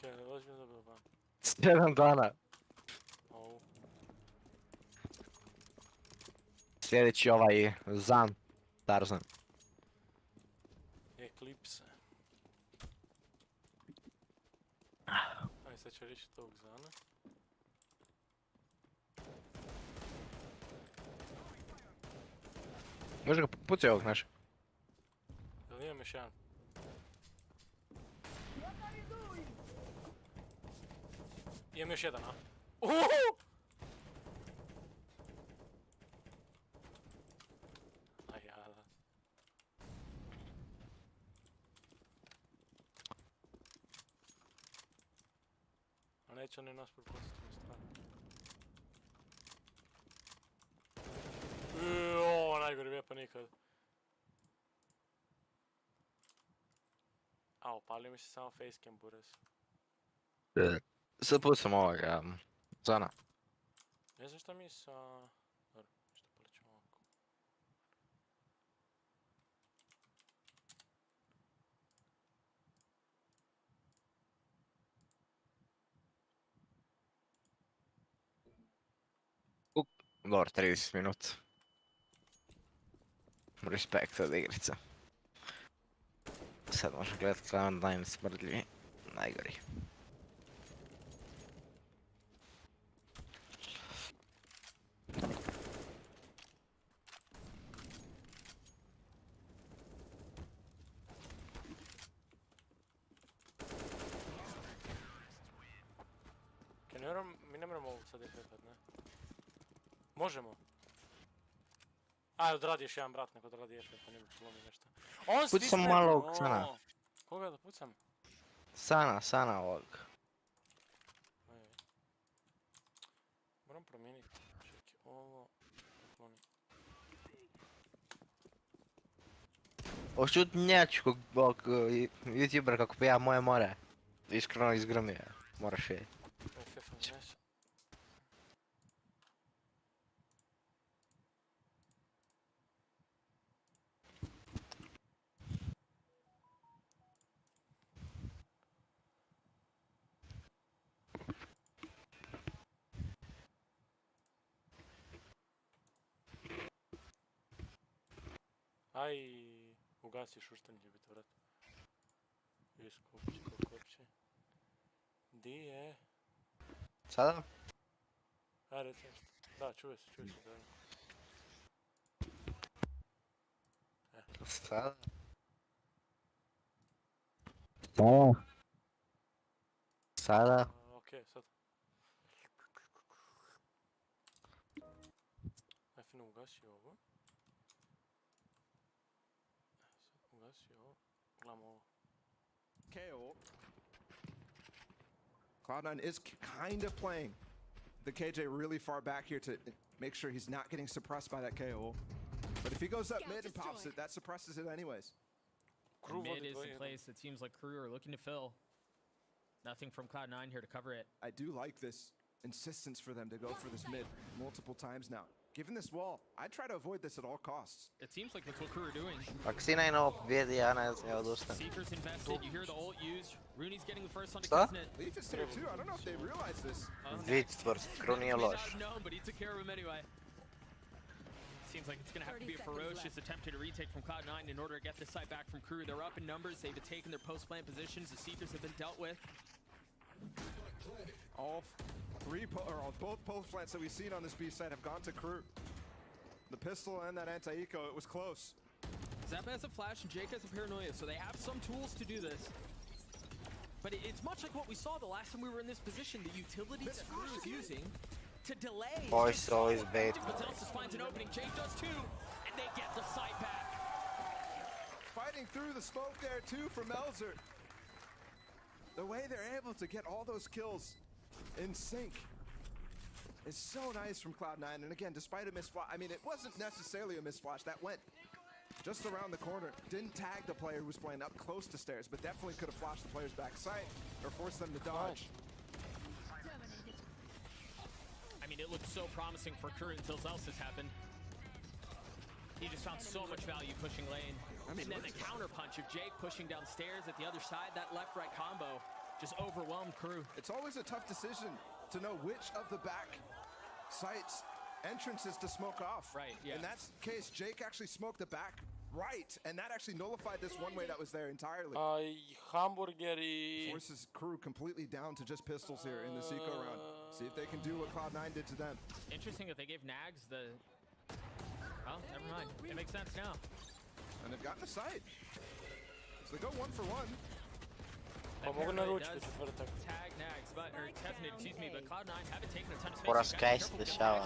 ozbiljno dobio ban. 7 dana. Au. Sljedeći ovaj Zan. Tarzan. Eklipse. Aj sad ću riješiti ovog Zana. Može ga pucaj ovog našeg. Jel imam još jedan? Imam još jedan, a? Uhuhu! Aj jada. A neće oni nas propustiti na stranu. Ovo najgori vjepa nikad. A, opalio mi se samo facecam burez. Sad pucam ovoga Zana. Ne znam šta mi sa... Dobro, što poličemo ovako. Dobro, 30 minuta. Respekt od igrica. Sad možeš gledat Cloud9 smrdljivi. Najgori. Mi ne moramo ovog sad ekrepat, ne? Možemo. Aj, odradi još jedan brat, nek odradi ekrepat, pa ne bi polomi nešto. On Pucam stisne! malo Sana. Koga da pucam? Sana ovog. Aj. Moram promijeniti. Čekaj, ovo... Kloni. Ošut nječkog youtubera kako pija moje more. Iskreno izgromio. Moraš vidjeti. FF Aj, ugasi šuštanj će biti vrat. Iskopći, pokopći. Di je? Sada? Aj, reci nešto. Da, čuje se, da. Sada? Sada? Okej, sad. Aj, fino ugasi ovo. Sad ugasi ovo. Gledamo ovo. KO. Cloud9 is kind of playing the KJ really far back here to make sure he's not getting suppressed by that KO. But if he goes up mid and pops it, that suppresses it anyways. Mid is the place that seems like crew are looking to fill. Nothing from Cloud9 here to cover it. I do like this insistence for them to go for this mid multiple times now. Given this wall, I try to avoid this at all costs. It seems like that's what crew are doing. Ako si najnovo pobjedi, ja ne odustanem. Seeker's invested, you hear the ult used. Rooney's getting the first on the Šta? Kisnet. Leaf is here too, I don't know if they realize this. Vitsport, skoro nije loš. No, but he took care of him anyway. Seems like it's going to have to be a ferocious attempt to retake from Cloud9 in order to get this side back from crew. They're up in numbers, they've taken their post-plant positions, the Seekers have been dealt with. All both post plants that we've seen on this B side have gone to crew. The pistol and that anti-eco, it was close. Zappa has a flash and Jake has a paranoia, so they have some tools to do this. But it's much like what we saw the last time we were in this position, the utility that crew is using to delay. Voice always bait. But finds an opening, Jake does too, and they get the site back. Fighting through the smoke there too from Elzer. The way they're able to get all those kills in sync is so nice from Cloud9. And again, despite a missed flash, I mean, it wasn't necessarily a missed flash. That went just around the corner. Didn't tag the player who was playing up close to stairs, but definitely could have flashed the player's backside or forced them to dodge. I mean, it looked so promising for Kurt until Zelsis happened. He just found so much value pushing lane. And then the counter punch of Jake pushing downstairs at the other side, that left-right combo just overwhelmed crew. It's always a tough decision to know which of the back sites entrances to smoke off. Right, yeah. In that case, Jake actually smoked the back right, and that actually nullified this one way that was there entirely. I hamburger I... Forces crew completely down to just pistols here in the Seco round. See if they can do what Cloud9 did to them. Interesting that they gave Nags the... Well, never mind. It makes sense now. And they've gotten a sight. So they go 1 for 1. Pa mogu naručiti četvrtak. Tag Nags, but, or Tesnit, excuse me, but Cloud9 haven't taken a ton of space. Poraz kaj se dešava.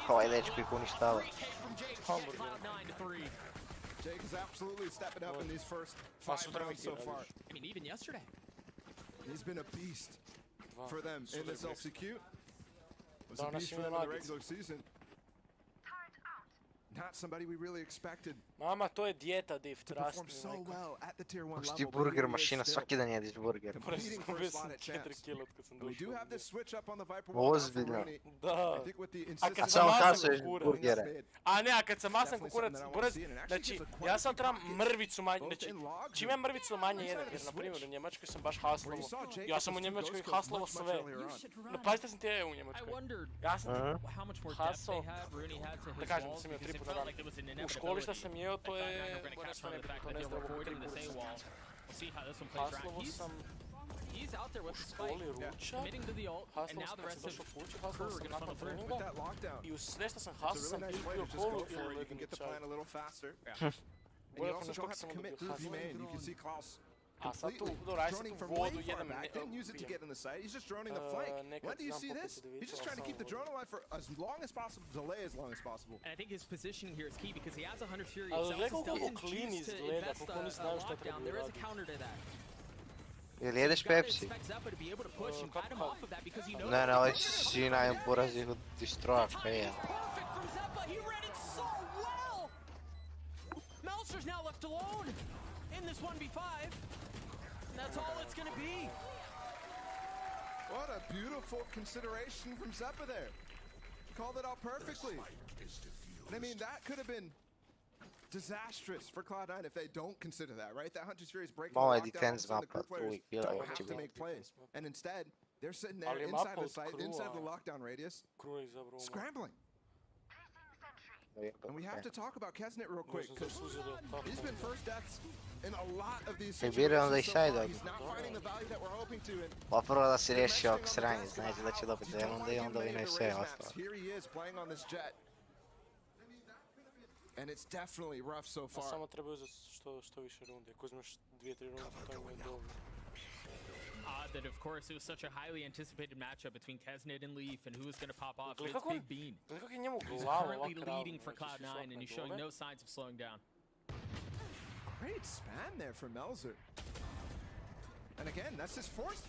Ovaj dečko ih uništava. Jake is absolutely stepping up in these first 5 rounds so far. I mean, even yesterday. He's been a beast for them in this LCQ. Was a Danas beast for ima them in the nagice. regular season. Not somebody we really expected Mama, to je dijeta div, to trust perform me, so majko. well at the tier 1 Možeš level. ti but burger here he is mašina, still svaki dan jediš burger. competing for a Bio slot sam at 4 champs. kila od kad sam And we došao. do have this switch up on the Viper Ozbiljno. wall. now for Rooney. Da. I think with the A insistence kad Samo sam kasuješ masan kurac. burgere. A ne, a kad sam masan Definitely kurac, something that I wanna kurac, see, and it actually znači, gives a quite ja a sam few trebam pockets, mrvicu manje, both znači, in logs čim je mrvicu manje inside jedan, of the jer na primjer u switch. Njemačkoj sam baš Where haslovo, you saw Jake ja with sam u those two Njemačkoj ghost kills haslovo much, much sve. earlier on. No pazite sam ti ja u I Njemačkoj. wondered Ja sam, how much more depth Hassel. they have. Rooney had to da his kažem da walls sam imao because 3 it puta felt dan. like there was an U inevitability školi šta sam jeo, to that je, Cloud9 were gonna moram catch on to the fact to that ne they were zdravo avoiding tri the same kurca. wall. We'll see how this one plays out. Haslovo sam He's out there u with the spike, školi ručak, committing to the ult, and haslovo now sam the kad rest sam of došao kući, crew haslovo are sam gonna nakon funnel through. With treninga that lockdown, i u sve što sam it's hasao a sam really nice way pio to just kolu go ili for it. You can ledeni get the čaj. plan a little faster. Yeah. And you Bolje also nešto don't kako have sam to commit dobio through B haslo. main. You can see Klaus A sad tu, completely dobro, aj sad droning tu from vodu way far jedem, back. Didn't use it to pijem. get in the site. He's just droning the flank. nekad When do you znam see popiti this? da He's vidim, just ali trying to keep the samo drone alive for as long as possible, delay as long as possible. And I think his positioning here is key because he has a Hunter's Fury Ali itself. gledaj He still koliko didn't clean choose to izgleda, invest koliko oni a znaju šta lockdown. trebaju There is a raditi. counter to that. Ili jedeš You've gotta Pepsi? expect Zeppa to be able to push and guide him Kako? off of that because you know Ne, ne, ovaj sina je poraz ih destroja, kaj je. perfect from Zeppa. He read it so well. Meltzer's now left alone in this 1v5. And that's all it's gonna be. What a beautiful consideration from Zeppa there. Called it out perfectly. And I mean, that could have been disastrous for Cloud9 if they don't consider that, right? That Hunter's Fury is breaking Malo je the lockdown, defense all of a sudden the mapa, crew players uvijek bila don't je have to očigledno. make plays. And instead, they're sitting there Ali inside mapa the od site, inside the crewa. lockdown radius, Kruo je izabrao umar. scrambling. And we have to talk about Kesnet real quick, Možda because zasuzilo tako. he's been first deaths in a lot of these Kaj vjerujem da situations ih so side far. odu. He's not finding the value that we're hoping to. And Pa prvo da si riješi ovog sranje, znači da će dobiti onda i onda vinaju sve ostalo. Here he is playing on this jet. And it's definitely rough so A far. samo treba uzeti što više runde. Ako uzmeš 2-3 runde, to im je dovoljno. Odd that, of course, it was such a highly anticipated matchup between Kesnet and Leaf and who was going to pop off. But it's Kako on- Big Bean. Gledaj kako je njemu He's glava currently ovak leading ravna, for znači su Cloud9 and svakne he's showing dole. no signs of slowing down. Great span there from Melzer. And again, that's his fourth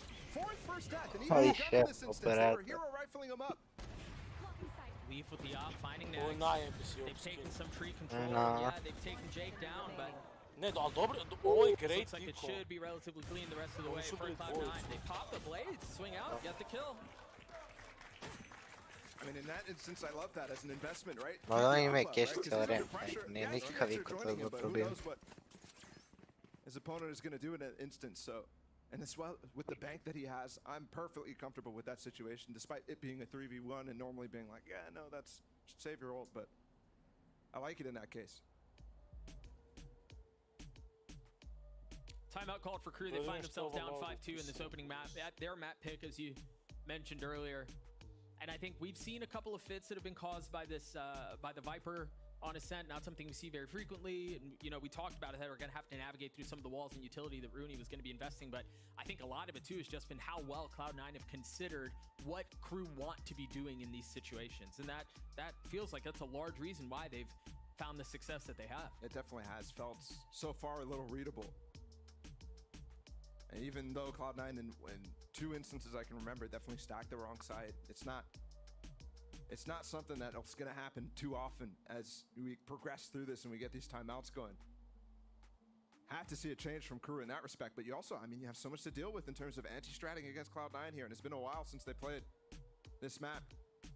first death. And even Holy he's done in this shit, instance, they were operator. hero rifling him up. Leaf with the op, finding Ovo je Nags. naj-NPC They've skin. taken some tree control. No. Yeah, they've taken Jake down, but Ne, ali dobro, ovo je this great looks like it Kiko. should be relatively clean the rest of the Ovo way su for bili Cloud9. dvojica. They pop the blades, swing out, get the kill. I mean, in that instance, I love that as an investment, right? No, Keep oni the imaju up, cash right? 'Cause cijelo he's under vrijeme, pressure. nije Yeah, nikakav they're iko, to je joining him, god but who problem. knows what his opponent is going to do in that instance. So, and as well, with the bank that he has, I'm perfectly comfortable with that situation, despite it being a 3v1 and normally being like, yeah, no, that's save your ult, but I like it in that case. Timeout called for crew. They Well, find there's themselves still down a lot 5-2 in this opening map. Their map pick, as you mentioned earlier. And I think we've seen a couple of fits that have been caused by this, by the Viper on Ascent. Not something we see very frequently. And, you know, we talked about it that we're going to have to navigate through some of the walls and utility that Rooney was going to be investing. But I think a lot of it, too, has just been how well Cloud9 have considered what crew want to be doing in these situations. And that feels like that's a large reason why they've found the success that they have. It definitely has felt so far a little readable. And even though Cloud9 in two instances I can remember definitely stacked the wrong side, it's not something that's going to happen too often as we progress through this and we get these timeouts going. Have to see a change from crew in that respect, but you also, I mean, you have so much to deal with in terms of anti-stratting against Cloud9 here, and it's been a while since they played this map.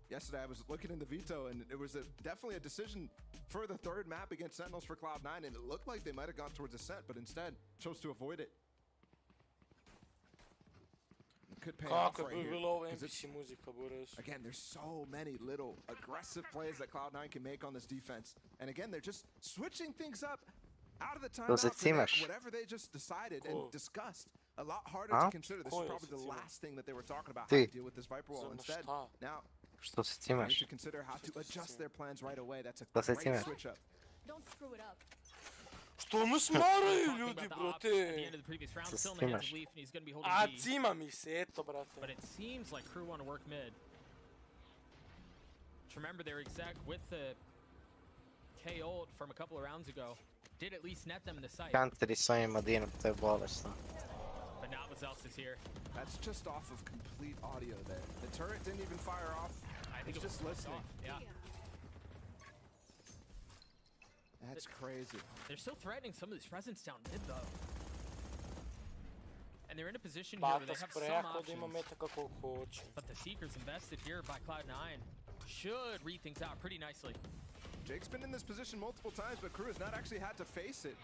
Yesterday I was looking in the veto, and it was definitely a decision for the third map against Sentinels for Cloud9, and it looked like they might have gone towards Ascent, but instead chose to avoid it. could pay off Kako right bi here. bilo ovo 'cause NPC muzika, Boris? Again, there's so many little aggressive plays that Cloud9 can make on this defense. And again, they're just switching things up out of the timeout se to make cimaš. whatever they just decided Cool. and discussed a lot harder Huh? to consider. This Cool, is probably se the cimaš. last thing that they were talking about, how Ti. to deal with this Viper wall. Za Instead, šta? now Što se they need cimaš? to consider how to adjust their plans right away. That's a Da se great cimaš. switch up. Don't screw it up. Što mu smaraju Talking ljudi, about the ops at the brate? end of the previous round, Se still in the hands of snimaš. Leaf, and he's going to be holding A B. cima mi se, eto, brate. But it seems like Crew want to work mid. Just remember, their exec with the K ult from a couple of rounds ago did at least net them in the site. Kanteri s ovim Madinom, to je bolesno. But not with Zelsis here. That's just off of complete audio there. The turret didn't even fire off. I think It's it was just listening. off. Yeah. That's crazy. They're still threatening some of this presence down mid, though. And they're in a position here where Bata they have some sprejako da ima options. meta kako hoće. But the Seekers invested here by Cloud9 should read things out pretty nicely. Jake's been in this position multiple times, but Crew has not actually had to face it.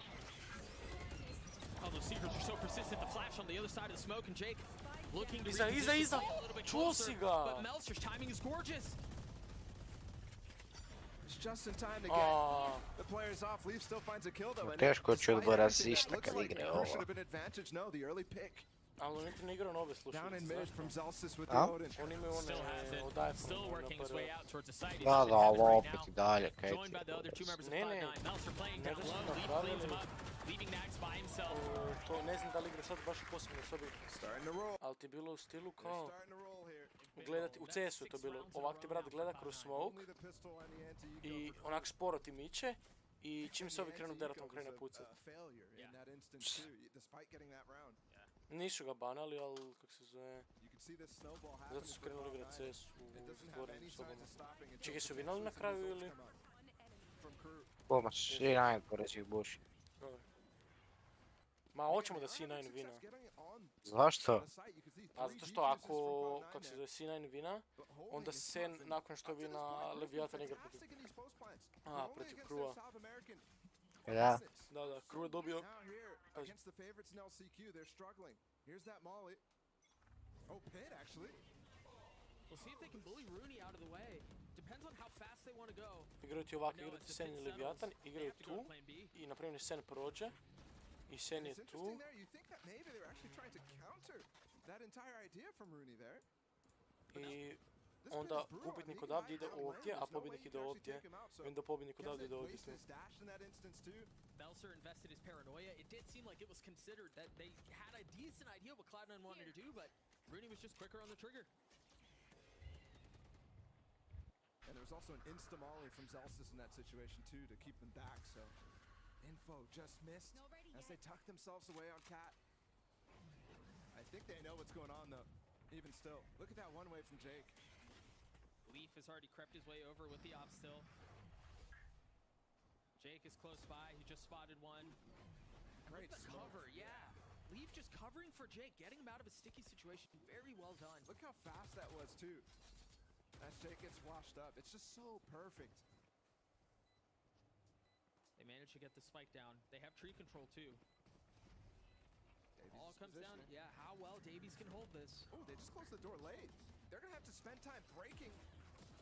Oh, those Seekers are so persistent. The flash on the other side of the smoke, and Jake looking to Iza, iza, reposition iza. a little bit Čuo closer. si ga. But Meltzer's timing is gorgeous. It's just in time to get A, the players off. Leaf still finds a kill though. and Teško je despite odbora everything, sišta that looks kad like igra Crew ovo. should have been advantage. No, the early pick. ali on niti ne igra nove Down in slušalice, mid znaš from šta? Zelsis with the A? Odin. Oni imaju Still has one it. od iPhone Still working his way out towards the site. He's Da, up in da, heaven ali right opet now. i dalje, kaj Joined by ti the other two members of Ne, ne. Cloud9. Meltzer playing Ne down da su low. Leaf napravili. cleans him up, leaving Nax by himself. To ne znam da li igra sad baš u posebnoj sobi, Starting to roll. ali ti je bilo u stilu They're kao starting to roll here. gledati, u CS-u je to bilo, ovak ti brat gleda kroz smoke Only the pistol and the anti-eco i for onak sporo ti miče i čim se ovi krenu derat on Anti-eco krene was pucat. a failure in Yeah. that instance too, despite getting that round. Nisu ga banali, ali kak se zove, You can see this snowball zato happening su for krenuli igrat Cloud9. CS It u doesn't have any zatvorenim signs sobama. of stopping until Čekaj, su the vinali na results kraju ili? come out from Crew. Koma, C9 pored ih buši. Dobro. Ma hoćemo da C9 vina. Zašto? A zato što ako, kak se zove, C9 vina, onda Sen nakon što vina Leviathan igra protiv, protiv Crewa. Da. Da, Crew je dobio, Now here against the favorites in LCQ, they're struggling. Here's that molly. Oh, Pit actually. We'll see if they can bully Rooney out of the way. Depends on how fast they want to go. igraju ti ovako, igraju ti Sen i Leviathan, igraju tu i na primjer Sen prođe i Sen je It's tu. interesting there. You think that maybe they're actually trying to counter that entire idea from Rooney there. I This onda Pit is brutal. I mean, pobjednik he can odavdje hide ide down lane. ovdje, a There's no way pobjednik you ide can actually ovdje. take him out, so I onda pobjednik Kev's odavdje ide like ovdje. wasted his dash in that instance too. Belser invested his paranoia. It did seem like it was considered that they had a decent idea of what Cloud9 wanted to do, but Rooney was just quicker on the trigger. And there was also an insta-molly from Zelsis in that situation too to keep them back, so info just missed as they tuck themselves away on Cat. I think they know what's going on though, even still. Look at that one way from Jake. Leaf has already crept his way over with the op still. Jake is close by. He just spotted one. Great The smoke. cover, yeah. Leaf just covering for Jake, getting him out of a sticky situation. Very well done. Look how fast that was too. As Jake gets washed up, it's just so perfect. They managed to get the spike down. They have tree control too. Davies' All comes down to, positioning. yeah, how well Davies can hold this. Oh, they just closed the door late. They're gonna have to spend time breaking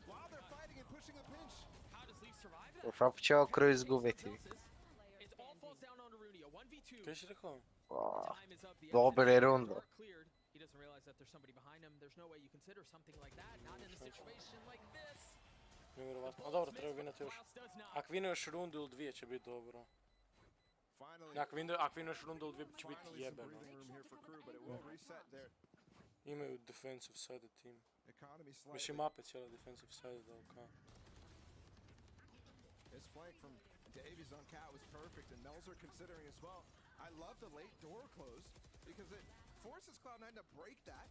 while they're fighting and pushing the pinch. How does Leaf survive that? Ufak će ovo Crew izgubiti. It all falls down onto Rooney. A 1v2. Kaj si rekao? Wow. Time is up. The Dobili exit rundu. are cleared. He doesn't realize that there's somebody behind him. There's no way you consider something like that. Not in a situation like this. Nevjerovatno. A dobro, treba vinati još. Klaus does not. Ako vine još rundu ili dvije će biti dobro. Finally, Ako vine još rundu ili dvije će biti finally some jebeno. breathing room here for Crew, but it will reset their Imaju defensive side team. economy slightly. Mislim mape cijela defensive side, da ok. His flank from Davies on Cat was perfect, and Melzer considering as well. I love the late door close because it forces Cloud9 to break that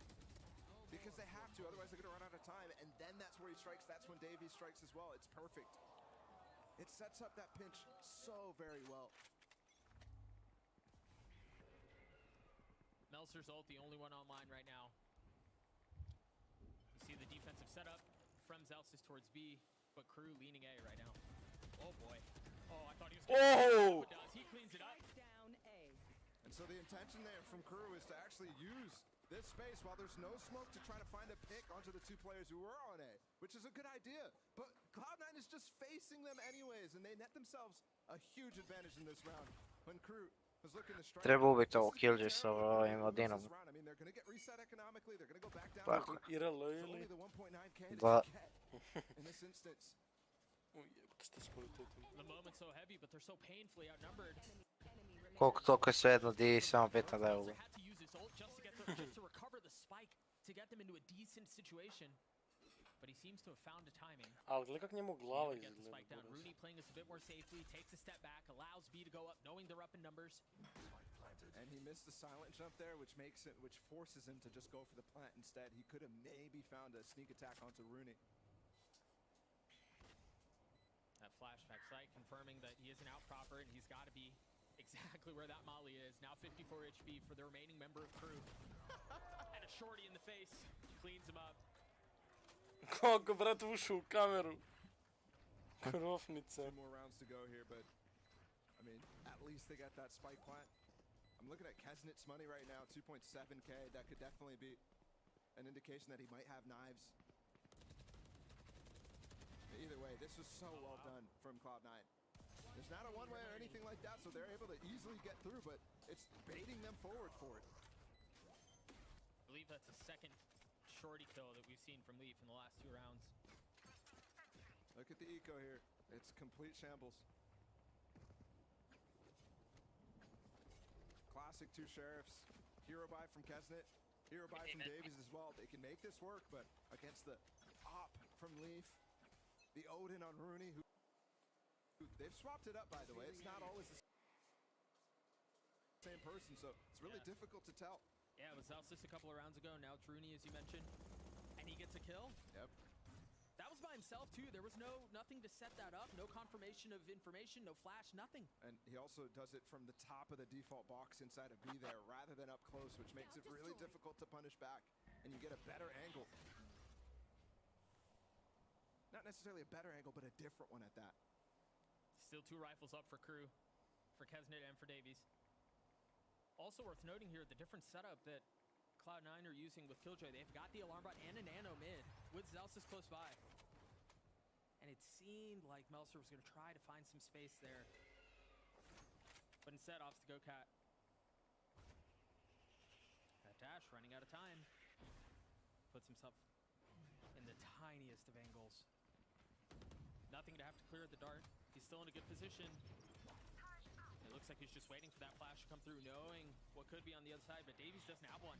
because they have to, otherwise they're going to run out of time, and then that's where he strikes. That's when Davies strikes as well. It's perfect. It sets up that pinch so very well. Meltzer's ult, the only one online right now. You see the defensive setup from Zelsis towards B, but Crew leaning A right now. Oh boy. Oh, I thought he was Oh! He cleans it up. Down A. And so the intention there from Crew is to actually use this space while there's no smoke to try to find a pick onto the two players who were on A, which is a good idea. But Cloud9 is just facing them anyways, and they net themselves a huge advantage in this round. When Crew was looking to strike, Treba ubiti this ovo is Killjoy terrible sa for them ovim to lose Odinom. this round. I mean, they're going to get reset economically. They're going to go back down. Tako. IRL It's ili? only the 1.9k that Ba- you get in this instance. Uj, jebate šta s kvalitetom. The moment's so heavy, but they're so painfully outnumbered. Koliko toliko je svejedno, di samo bitno da je ovo. Meltzer had to use his ult just to recover the spike to get them into a decent situation. But he seems to have found the timing. Ali gledaj kak njemu glava Able to get the izgleda. spike down. buraz. Rooney playing this a bit more safely, takes a step back, allows B to go up, knowing they're up in numbers. And he missed the silent jump there, which forces him to just go for the plant instead. He could have maybe found a sneak attack onto Rooney. That flashback sight confirming that he isn't out proper and he's got to be exactly where that molly is. Now 54 HP for the remaining member of crew. And a shorty in the face. Cleans him up. Kako, brat, ušao u kameru. Krofnice. 2 more rounds to go here, but I mean, at least they got that spike plant. I'm looking at Kesnit's money right now, 2.7k. That could definitely be an indication that he might have knives. Either way, this was so well done from Cloud9. There's not a one-way or anything like that, so they're able to easily get through, but it's baiting them forward for it. I believe that's the second shorty kill that we've seen from Leaf in the last 2 rounds. Look at the eco here. It's complete shambles. Classic 2 sheriffs. Hero buy from Kesnit. Hero buy from Davies as well. They can make this work, but against the op from Leaf, the Odin on Rooney, who they've swapped it up, by the way. It's not always the same person, so it's really difficult to tell. Yeah, it was Zelsis a couple of rounds ago. Now it's Rooney, as you mentioned. And he gets a kill. Yep. That was by himself, too. There was nothing to set that up. No confirmation of information, no flash, nothing. And he also does it from the top of the default box inside of B there rather than up close, which makes it really difficult to punish back. And you get a better angle. Not necessarily a better angle, but a different one at that. Still 2 rifles up for crew, for Kesnit and for Davies. Also worth noting here, the different setup that Cloud9 are using with Killjoy. They've got the alarm bot and a nano mid with Zelsis close by. And it seemed like Meltzer was going to try to find some space there. But instead, opts to go cat. That dash running out of time. Puts himself in the tiniest of angles. Nothing to have to clear at the dart. He's still in a good position. It looks like he's just waiting for that flash to come through, knowing what could be on the other side, but Davies doesn't have one.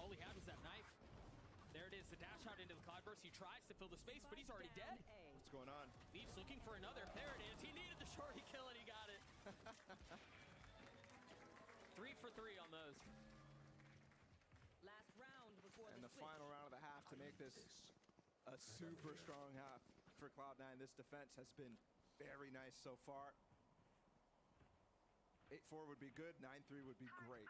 All he had was that knife. There it is, the dash out into the cloudburst. He tries to fill the space, but he's already dead. What's going on? Leafs looking for another. There it is. He needed the shorty kill and he got it. 3 for 3 on those. Last round before And the final round of the half to make this a super strong half for Cloud9. This defense has been very nice so far. 8-4 would be good, 9-3 would be great.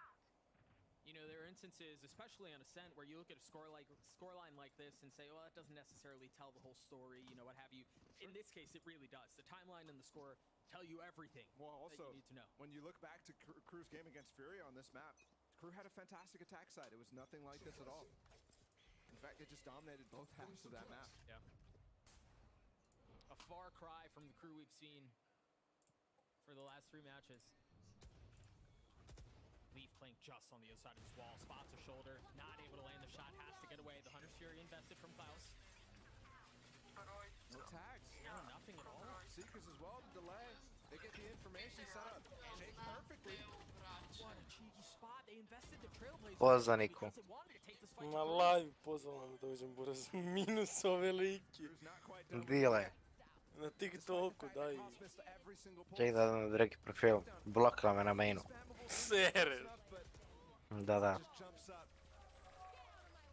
You know, there are instances, especially on Ascent, where you look at a scoreline like this and say, well, that doesn't necessarily tell the whole story, you know, what have you. In this case, it really does. The timeline and the score tell you everything Well, that also, you need to know. when you look back to Crew's game against Fury on this map, Crew had a fantastic attack side. It was nothing like this at all. In fact, it just dominated both halves of that map. Yeah. A far cry from the crew we've seen for the last 3 matches. Leaf playing just on the other side of his wall, spots a shoulder, not able to land the shot, has to get away. The Hunter's Fury invested from Klaus. No tags. No, nothing at all. Seekers as well, the delay. They get the information set up. Shake perfectly. What a cheeky spot. They invested the Trailblazer Pozva Niku. because they wanted to take this fight to Na Crew. live pozvala da dođem, buraz. Minus ove liki. Crew's not quite done with Dile. Na TikToku, daj. Cross missed every single pull. Ček da dam na drugi profil. Blokala me na mainu. Sereš. Da, da. Just jumps up.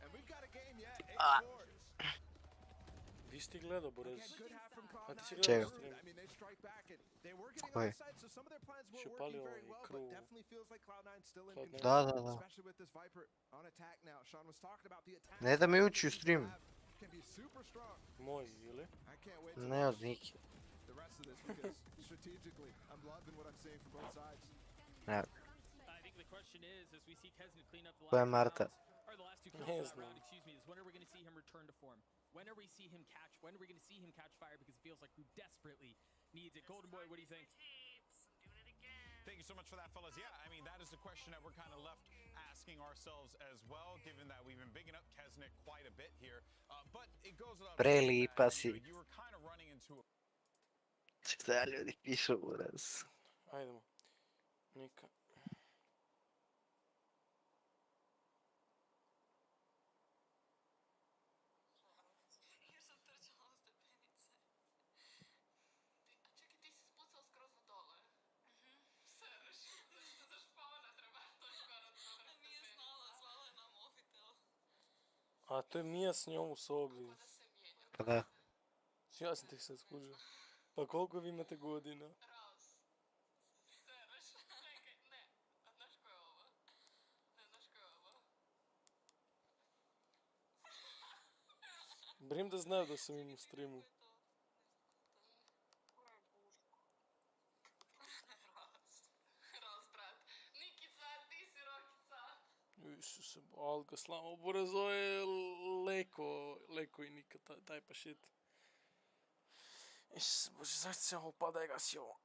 And we've got a game yet. 8-4. Di si ti gledao, buraz? Again, good half from A ti si Cloud9. gledao Čega? stream? I mean, they strike back and they were getting Koji? onside, so some of their plans were Še working palio very ovaj well, but Crew. definitely feels like Cloud9 still in Cloud9. control. Da, da, da. Especially with this Viper on attack now. Sean was talking about the attack. Ne da mi ući u stream. Can be super strong. Moj, ili? I can't wait to Ne od watch Niki. the rest of this because strategically, I'm loving what I'm seeing from both sides. Ne. I think the question is, as we see Kesnit clean up the To je last Marta. rounds, are Ne round, znam. excuse me, is when are we going to see him return to form? When are we when are we going to see him catch fire? Because it feels like Crew desperately needs it. Golden Boy, what do you think? Thank you so much for that, fellas. Yeah, I mean, that is the question that we're kind of left asking ourselves as well, given that we've been bigging up Kesnick quite a bit here. But it goes without saying Prelipa that, si. you were kind of running into a Šta ljudi pišu uraz? Ajdemo. Nika. Još sam trčala u stepenice. A čekaj, ti si spucao skroz do dole. Sereš. Zašto za špona treba toliko na dole? A nije znala, zvala je na mobitel. A to je Mija s njom u sobi. Pa da se mijenja. Pa da. Ja sam tek sad skužio. Pa koliko vi imate godina? Raz. Sereš. Čekaj, ne. A znaš ko je ovo? Ne, znaš ko je ovo? Brim da znaju da sam im u streamu. Raz, brat. Nikica, ti si Rokica. Isuse, Alga, slamo brzo je Leko i Nika, taj pa shit. Isuse, bože, zašto se ovo pada i gasi ovo?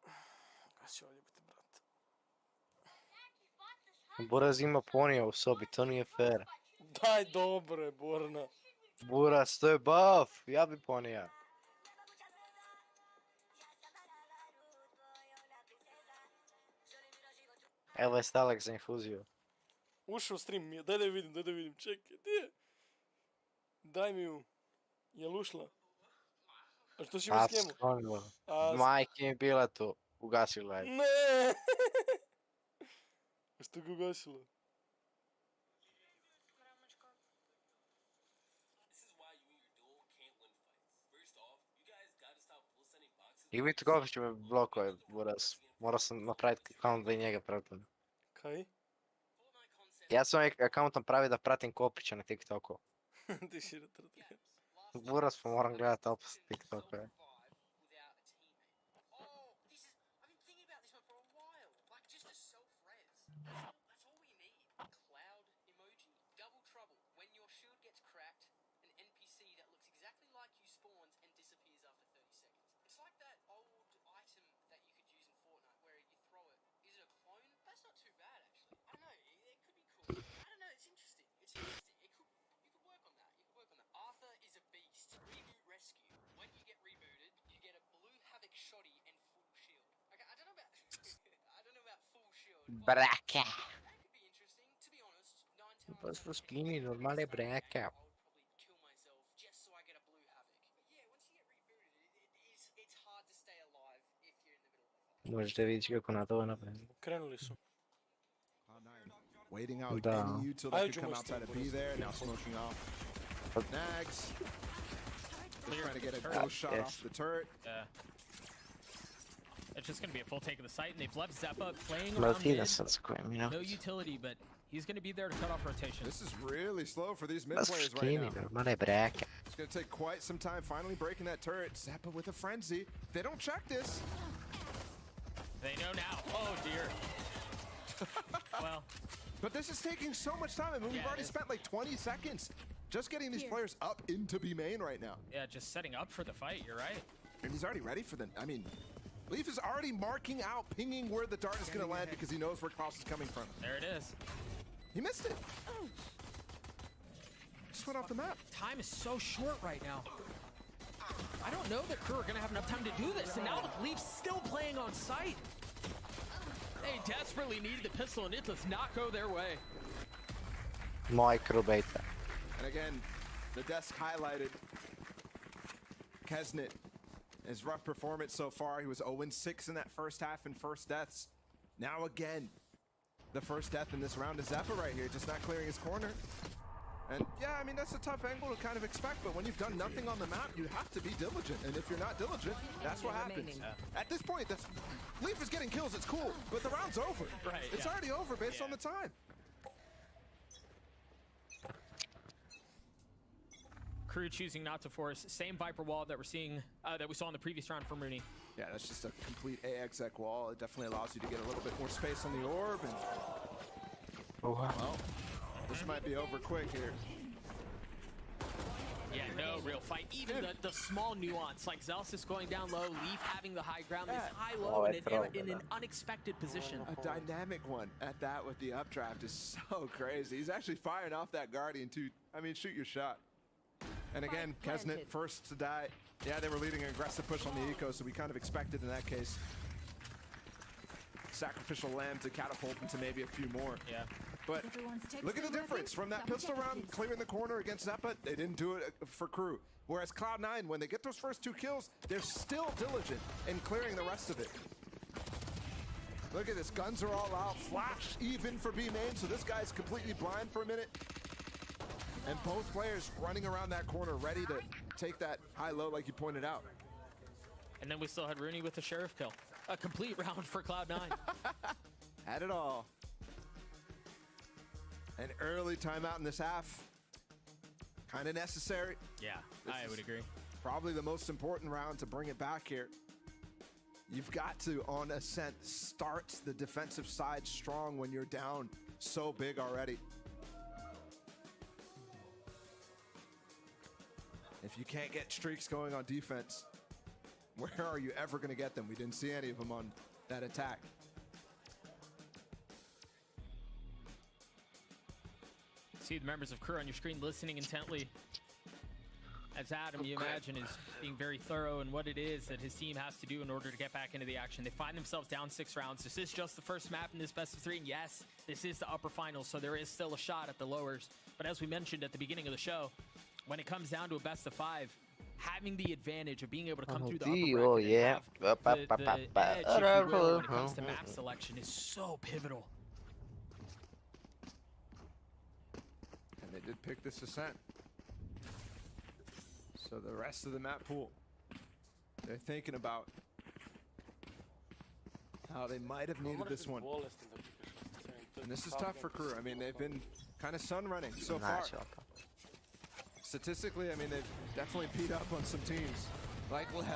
Gasi ovo, ljubite, brate. Buraz ima ponija u sobi, to nije fair. Daj, dobro je, Borna. Buraz, to je buff, ja bi ponija. Evo je stalak za infuziju. Ušao u stream, Mija, daj da je vidim, čekaj, gdje je? Daj mi ju. Jel ušla? A što si mi A, s njemu? sklonilo. A, Majke mi bila tu, ugasila je. ne! A što ga ugasila? I vidite koliko će me blokove, Buraz. Morao sam napraviti account da i njega pratim. Kaj? Ja sam ovaj account napravio da pratim Kopića na TikToku. Ti si retrati. Buraz, pa moram gledat opis TikToka. Braka. Baš su skini, normale braka. Možete vidjeti kako na to napravim. Krenuli su. Cloud9 waiting out Da. any util that Ajde, could come ćemo outside of stream, B there. Now stream. smoking off Nags. Just trying to get a ghost shot yes. off the turret. Yeah. It's just going to be a full take of the site, and they've left Zeppa playing around Maltina mid. sad skojim, you know. No utility, but he's going to be there to cut off rotation. This is really slow for these mid Baš su players right skini, now. normale braka. It's going to take quite some time finally breaking that turret. Zappa with a frenzy. If they don't check this, They know now. Oh, dear. Well, but this is taking so much time. I mean, we've Yeah, already it is. spent like 20 seconds just getting these players up into B main right now. yeah, just setting up for the fight. You're right. And he's already ready for them. I mean, Leaf is already marking out, pinging where the dart is going to land because he knows where Klaus is coming from. There it is. He missed it. Just went off the map. Time is so short right now. I don't know that Crew are going to have enough time to do this, and now the Leafs still playing on site. They desperately need the pistol, and it does not go their way. Microbeta. And again, the desk highlighted Kesnit. His rough performance so far. He was 0-6 in that first half and first deaths. Now again, the first death in this round is Zappa right here, just not clearing his corner. And yeah, I mean, that's a tough angle to kind of expect, but when you've done nothing on the map, you have to be diligent. And if you're not diligent, that's what happens. At this point, Leaf is getting kills, it's cool, but the round's over. Right, It's yeah. already over based on Yeah. the time. Crew choosing not to force. Same Viper wall that we're seeing, that we saw in the previous round from Rooney. Yeah, that's just a complete AXEC wall. It definitely allows you to get a little bit more space on the orb, and Oh, wow. well, this might be over quick here. Yeah, no real fight. Even the small nuance, like Zelsis going down low, Leaf having the high ground, this high-low in an unexpected position. A dynamic one at that with the updraft is so crazy. He's actually firing off that Guardian too. I mean, shoot your shot. And again, Kesnet first to die. Yeah, they were leading an aggressive push on the eco, so we kind of expected in that case. Sacrificial lamb to catapult into maybe a few more. Yeah. But look at the difference from that pistol round clearing the corner against Zeppa. They didn't do it for crew. Whereas Cloud9, when they get those first 2 kills, they're still diligent in clearing the rest of it. Look at this, guns are all out. Flash even for B main, so this guy's completely blind for a minute. And both players running around that corner ready to take that high-low like you pointed out. And then we still had Rooney with the Sheriff kill. A complete round for Cloud9. Had it all. An early timeout in this half. Kind of necessary. Yeah, I would agree. Probably the most important round to bring it back here. You've got to, on Ascent, start the defensive side strong when you're down so big already. If you can't get streaks going on defense, where are you ever going to get them? We didn't see any of them on that attack. See the members of crew on your screen listening intently. As Adam, you imagine, is being very thorough in what it is that his team has to do in order to get back into the action. They find themselves down 6 rounds. This is just the first map in this best of 3, and yes, this is the upper finals, so there is still a shot at the lowers. But as we mentioned at the beginning of the show, when it comes down to a best of 5, having the advantage of being able to come through the upper bracket and have the edge, if you will, when it comes to map selection is so pivotal. And they did pick this Ascent. So the rest of the map pool, they're thinking about how they might have needed this one. And this is tough for crew. I mean, they've been kind of sun running so far. Statistically, I mean, they've definitely beat up on some teams. Like Lev.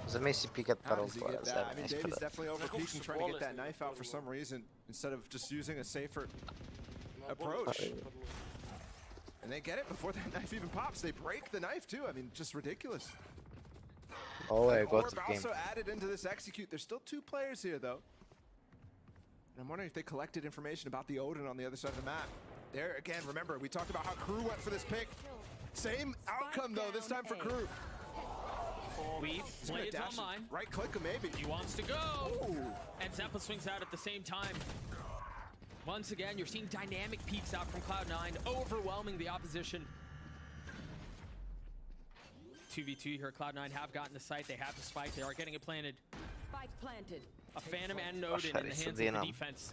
Zamisli pikat How parol does he get that? I mean, Davy's definitely overpeaking, trying to get that knife out for some reason, instead of just using a safer approach. And they get it before that knife even pops. They break the knife too. I mean, just ridiculous. Oh, I got Orb the game. also added into this execute. There's still 2 players here though. And I'm wondering if they collected information about the Odin on the other side of the map. There again, remember, we talked about how crew went for this pick. Same outcome though, this time for crew. Leaf, Blades online. Right click him maybe. He wants to go. Ooh. And Zeppa swings out at the same time. Once again, you're seeing dynamic peaks out from Cloud9, overwhelming the opposition. 2v2 here, Cloud9 have gotten the site, they have the spike, they are getting it planted. Spike planted. A Phantom and an Odin in the hands of the defense.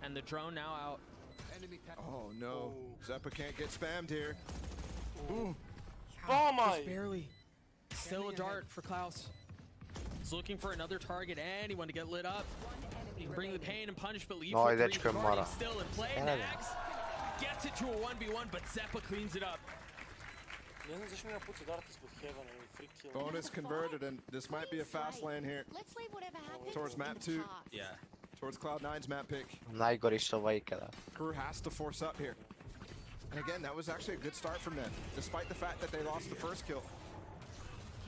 And the drone now out. Oh no, Zeppa can't get spammed here. Ooh. Just barely. Still a dart for Klaus. He's looking for another target, anyone to get lit up. He can bring the pain and punish, but Leaf No, with 3 Guardians still in play. Nags gets it to a 1v1, but Zeppa cleans it up. Bonus converted, and this might be a fast lane here. Let's leave whatever happens Towards map 2. Yeah. Towards Cloud9's map pick. Najgori su ovaj ikada. Crew has to force up here. And again, that was actually a good start from them, despite the fact that they lost the first kill.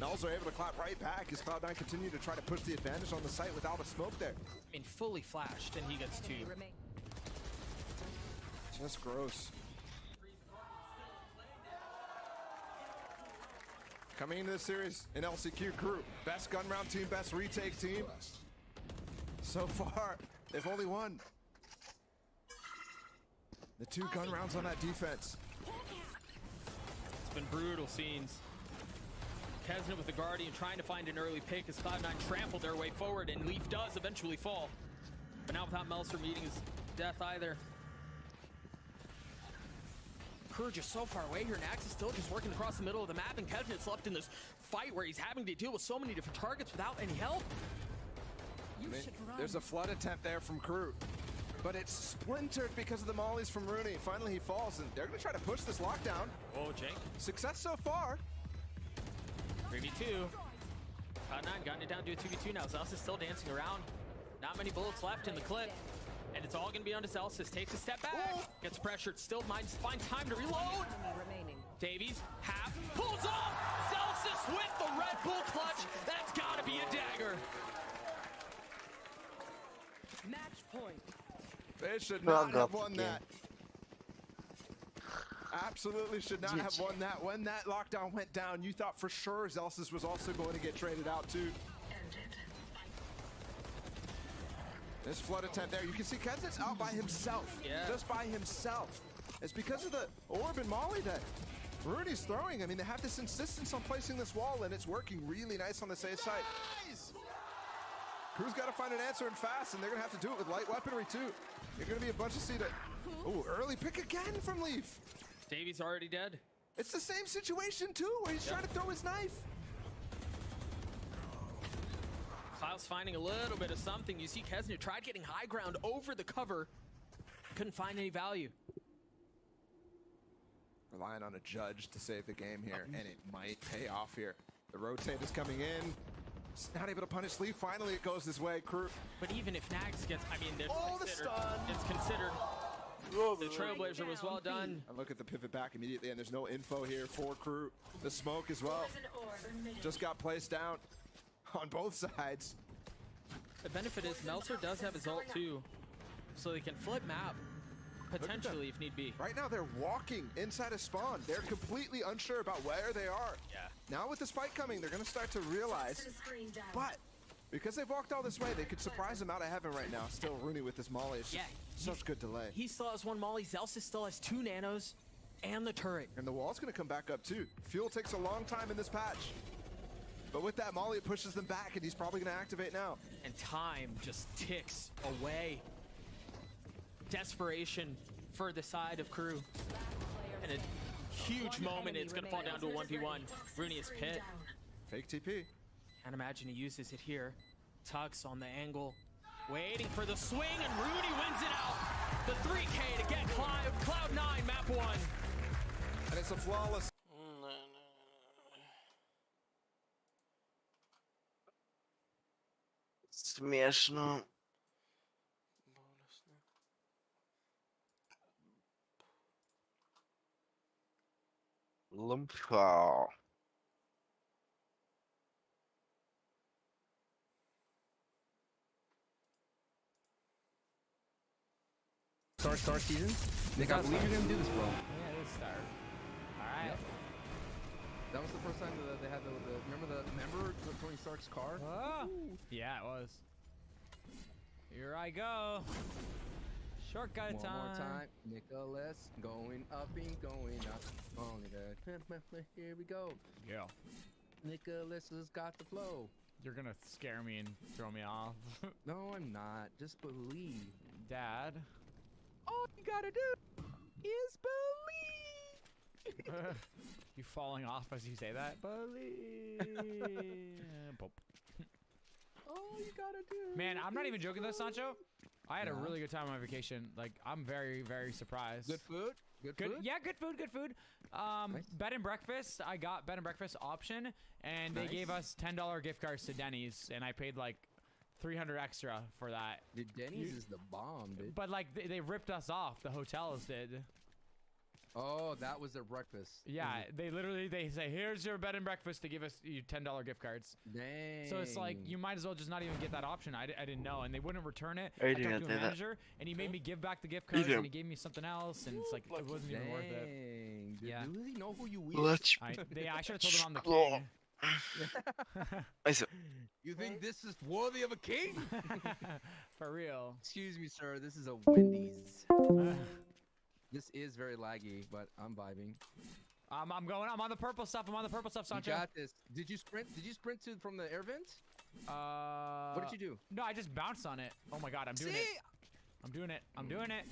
Nulls are able to clap right back as Cloud9 continue to try to push the advantage on the site without a smoke there. I mean, fully flashed, and he gets 2. Just gross. Coming into this series in LCQ, crew, best gun round team, best retake team. So far, they've only won the 2 gun rounds on that defense. It's been brutal scenes. Kesnet with the Guardian trying to find an early pick as Cloud9 trampled their way forward, and Leaf does eventually fall. But now without Melser meeting his death either. Crew just so far away here, Nax is still just working across the middle of the map, and Kesnet's left in this fight where he's having to deal with so many different targets without any help. I mean, there's a flood attempt there from crew, but it's splintered because of the mollies from Rooney. Finally he falls, and they're going to try to push this lockdown. Oh, Jake. Success so far. 3v2. Cloud9 gotten it down to a 2v2 now. Zelsis still dancing around. Not many bullets left in the clip. And it's all going to be on to Zelsis. Takes a step back. Gets pressured. Still finds time to reload. Davies, half, pulls off! Celsius with the Red Bull clutch! That's gotta be a dagger! Match point. They should Well, not have got won the game. that. Absolutely should not have won that. When that lockdown went down, you thought for sure Celsius was also going to get traded out too. This flood attempt there. You can see Kesnet's out by himself. Yeah. Just by himself. It's because of the orb and molly that Rooney's throwing. I mean, they have this insistence on placing this wall, and it's working really nice on the safe side. Crew's got to find an answer and fast, and they're going to have to do it with light weaponry too. You're going to be a bunch of C to... Ooh, early pick again from Leaf. Davies already dead. It's the same situation too, where he's trying to throw his knife. Klaus finding a little bit of something. You see Kesnet tried getting high ground over the cover. Couldn't find any value. Relying on a judge to save the game here, and it might pay off here. The rotate is coming in. It's not able to punish Leaf. Finally, it goes this way. Crew. But even if Nags gets, I mean, The stun. it's considered. The Trailblazer was well done. I look at the pivot back immediately, and there's no info here for Crew. The smoke as well. Just got placed down on both sides. The benefit is Meltzer does have his ult too, so they can flip map potentially if need be. Right now, they're walking inside a spawn. They're completely unsure about where they are. Yeah. Now with the spike coming, they're going to start to realize. But because they've walked all this way, they could surprise them out of heaven right now. Still, Rooney with his molly. It's just such good delay. He still has one molly. Celsius still has 2 nanos and the turret. And the wall's going to come back up too. Fuel takes a long time in this patch. But with that molly, it pushes them back, and he's probably going to activate now. And time just ticks away. Desperation for the side of Crew. And a huge moment, it's going to fall down to a 1v1. Rooney is pit. Fake TP. Can't imagine he uses it here. Tucks on the angle, waiting for the swing, and Rooney wins it out. The 3K to get Cloud9 map 1. And it's a flawless. Śmieszno. Lumpha. Star season. Nick, I believe you're gonna do this, bro. Yeah, it is Star. Alright. Yep. That was the first time that they had remember Tony Stark's car? Oh. Yeah, it was. Here I go. Shortcut One more time. Nicholas going up and going up. Only that. Here we go. Yeah. Nicholas has got the flow. You're gonna scare me and throw me off. No, I'm not. Just believe. Dad. All you gotta do is believe. You falling off as you say that? Believe. Boop. All you gotta do. Man, I'm not even joking though, Sancho. I had a Yeah. really good time on my vacation. Like, I'm very, very surprised. Good food. Good food. Yeah, good food, good food. Nice. Bed and breakfast. I got bed and breakfast option, and they gave us $10 gift cards to Denny's, and I paid like 300 extra for that. Dude, Denny's is the bomb, dude. But like, they ripped us off. The hotels did. Oh, that was their breakfast. Yeah, they say, here's your bed and breakfast to give us you $10 gift cards. Dang. So it's like, you might as well just not even get that option. I didn't know, and they wouldn't return it. I I didn't talked to do a that. manager, and he made me give back the gift cards, Either. and he gave me something else, and it's like, it wasn't even worth it. Dang, dude, Yeah. you really know who you with. Let's I should have told him I'm the Scroll. king. I said, You think this is worthy of a king? For real. Excuse me, sir. This is a Wendy's. This is very laggy, but I'm vibing. I'm on the purple stuff. I'm on the purple stuff, You Sancho. got this. Did you sprint? Did you sprint from the air vent? What did you do? No, I just bounced on it. Oh my god, I'm doing it. I'm doing it. I'm doing it.